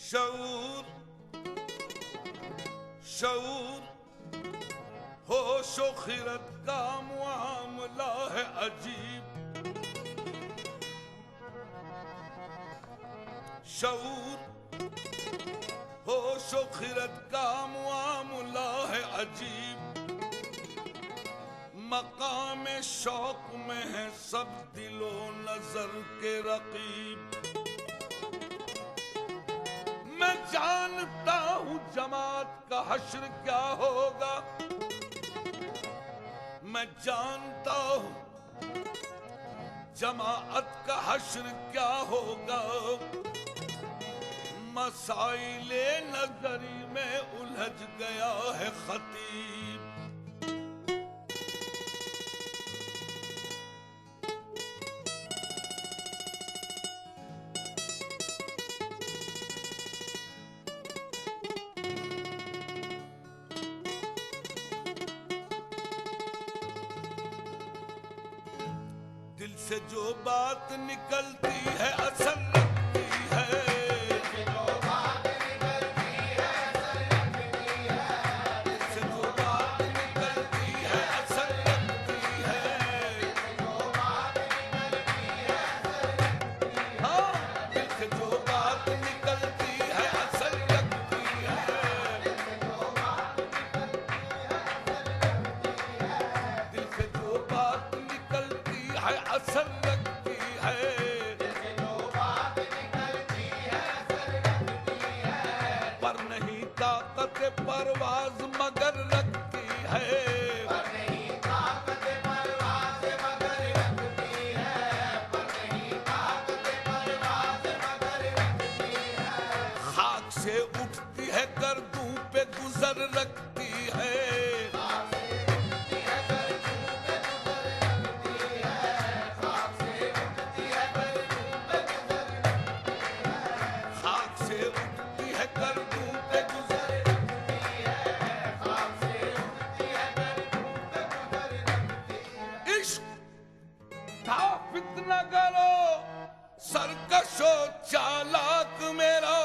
शऊर शऊर होशो खिरत का मामला है अजीब। शऊर होशो खिरत का मामला है अजीब। मकाम शौक में है सब दिलो नजर के रकीब। मैं जानता हूं जमात का हश्र क्या होगा। मैं जानता हूं जमात का हश्र क्या होगा। मसाइले नजरी में उलझ गया है खतीब। दिल से जो बात निकलती है असल लगती है। दिल से जो बात निकलती है असल लगती है। दिल से जो बात निकलती है असल लगती है। दिल से जो बात निकलती है असल लगती है। हाँ, दिल से जो बात निकलती है असल लगती है। दिल से जो बात निकलती है असल लगती है। दिल से जो बात निकलती है असल लगती है। दिल से जो बात निकलती है असल लगती है। पर नहीं ताकत परवाज़ मगर लगती है। पर नहीं ताकत परवाज़ मगर लगती है। पर नहीं ताकत परवाज़ मगर लगती है। खाक से उठती है गर्दों पे गुजर लगती है। फितना करो सरकशो चालाक मेरा।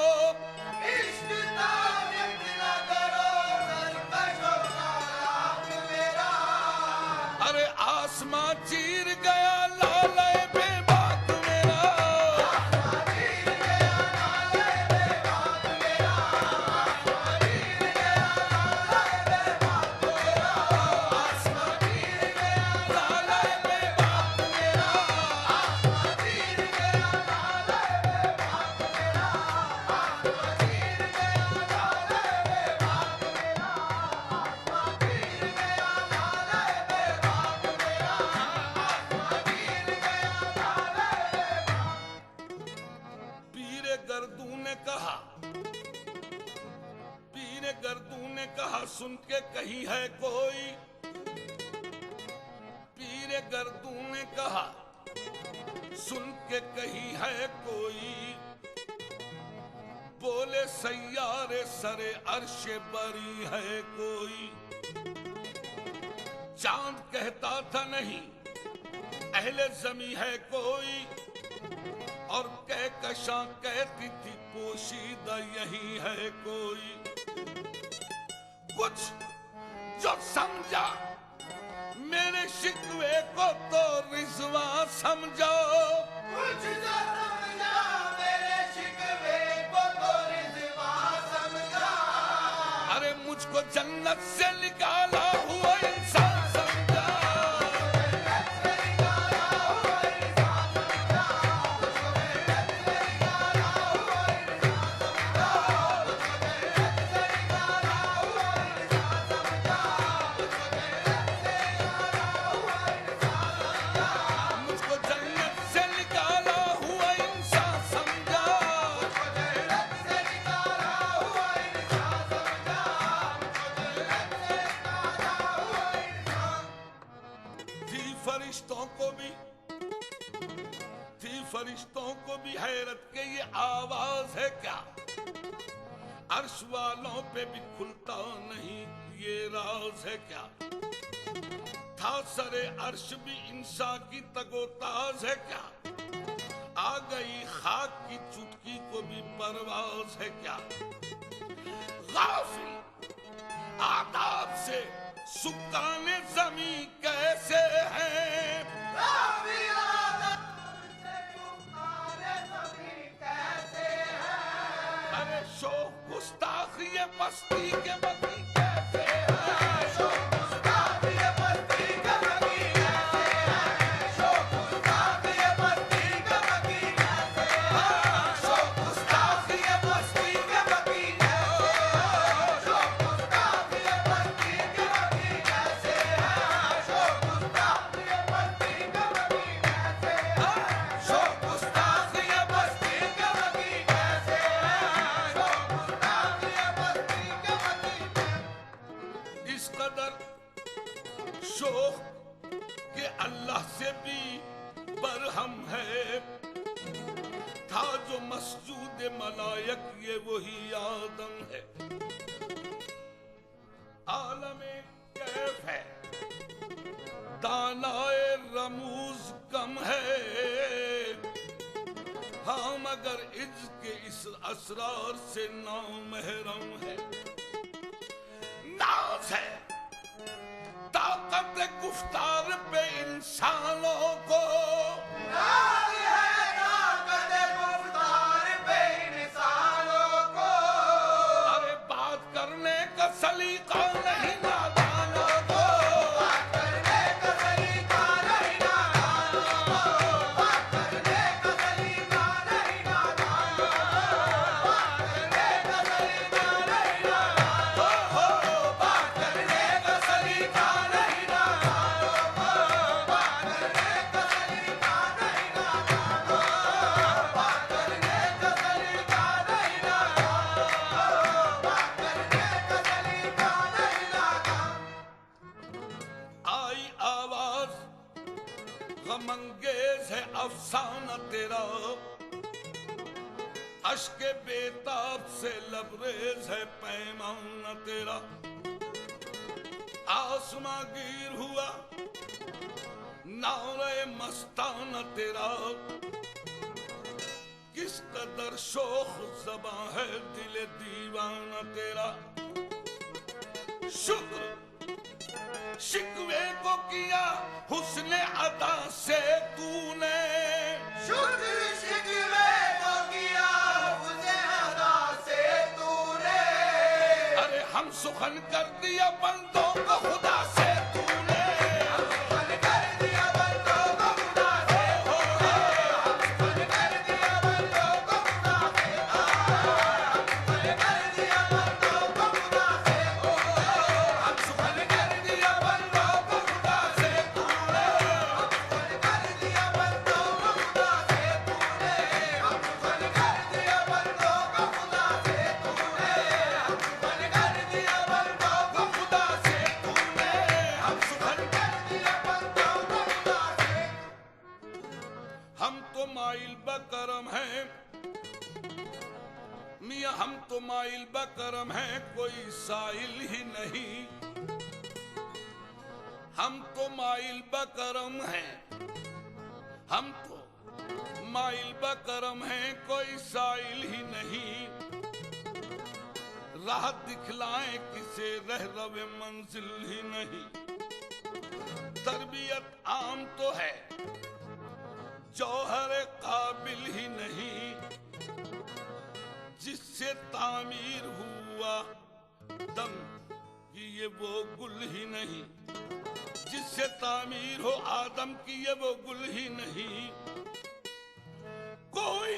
इश्क था फितना करो सरकशो चालाक मेरा। अरे आसमां चीर गया लाले बेबाक मेरा। आसमां चीर गया लाले बेबाक मेरा। आसमां चीर गया लाले बेबाक मेरा। आसमां चीर गया लाले बेबाक मेरा। सुन के कही है कोई। पीरे गर्दू ने कहा सुन के कही है कोई। बोले सैयारे सरे अर्शे बरी है कोई। चांद कहता था नहीं अहले जमी है कोई। और कहकशां कहती थी पोशीदा यही है कोई। कुछ जो समझा मेरे शिकवे को तो रिजवा समझो। कुछ जो समझा मेरे शिकवे को तो रिजवा समझो। अरे मुझको जन्नत से निकाला हुआ इंसान समझा। जन्नत से निकाला हुआ इंसान समझा। जन्नत से निकाला हुआ इंसान समझा। मुझको जन्नत से निकाला हुआ इंसान समझा। मुझको जन्नत से निकाला हुआ इंसान समझा। मुझको जन्नत से निकाला हुआ इंसान। थी फरिश्तों को भी हैरत के ये आवाज है क्या। अर्श वालों पे भी खुलता नहीं ये राज है क्या। था सरे अर्श भी इंसान की तगोताज है क्या। आ गई खाक की चुटकी को भी परवाज है क्या? गाफिल आदाब से सुकाने जमी कैसे हैं? गाफिल आदाब से सुकाने जमी कैसे हैं? अरे शोख गुस्ताख ये बस्ती के बकी कैसे हैं? शोख गुस्ताख ये बस्ती के बकी कैसे हैं? शोख गुस्ताख ये बस्ती के बकी कैसे हैं? शोख गुस्ताख ये बस्ती के बकी कैसे हैं? शोख गुस्ताख ये बस्ती के बकी कैसे हैं? शोख गुस्ताख ये बस्ती के बकी कैसे हैं? शोख गुस्ताख ये बस्ती के बकी कैसे हैं? शोख गुस्ताख ये बस्ती के बकी कैसे? इस कदर शोख के अल्लाह से भी बरहम है। था जो मस्जूद मलायक ये वही आदम है। आलमे कैफ है, दानाए रमूज कम है। हाँ मगर इज्ज के इस असरार से नामहरम है। नाज है ताकत गुफ्तार पे इंसानों को। नाज है ताकत गुफ्तार पे इंसानों को। अरे बात करने का सलीका नहीं नादानों को। बात करने का सलीका नहीं नादानों को। बात करने का सलीका नहीं नादानों को। बात करने का सलीका नहीं नादानों को। बात करने का सलीका नहीं नादानों को। बात करने का सलीका नहीं नादानों को। बात करने का सलीका नहीं नादानों को। बात करने का सलीका नहीं नादानों। आई आवाज गमंगेज है अफसाना तेरा। अश्के बेताब से लबरेज है पैमाना तेरा। आसमां गिर हुआ नारे मस्ताना तेरा। किस कदर शोख ज़बां है दिल दीवाना तेरा। शुक्र शिकवे को किया हुस्न अदा से तूने। शुक्र शिकवे को किया हुस्न अदा से तूने। अरे हम सुखन कर दिया बंदों को खुदा से तूने। सुखन कर दिया बंदों को खुदा से तूने। सुखन कर दिया बंदों को खुदा से तूने। सुखन कर दिया बंदों को खुदा से तूने। हम सुखन कर दिया बंदों को खुदा से तूने। सुखन कर दिया बंदों को खुदा से तूने। सुखन कर दिया बंदों को खुदा से तूने। सुखन कर दिया बंदों को खुदा से तूने। हम सुखन कर दिया बंदों को खुदा से। हम तो माइल बकरम हैं मियाँ, हम तो माइल बकरम हैं, कोई साइल ही नहीं। हम तो माइल बकरम हैं, हम तो माइल बकरम हैं, कोई साइल ही नहीं। राह दिखलाएं किसे रह रवे मंजिल ही नहीं। तरबियत आम तो है जौहर काबिल ही नहीं। जिससे तामीर हुआ दम कि ये वो गुल ही नहीं। जिससे तामीर हो आदम की ये वो गुल ही नहीं। कोई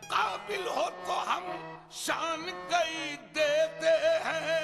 काबिल हो तो हम शान कई देते हैं।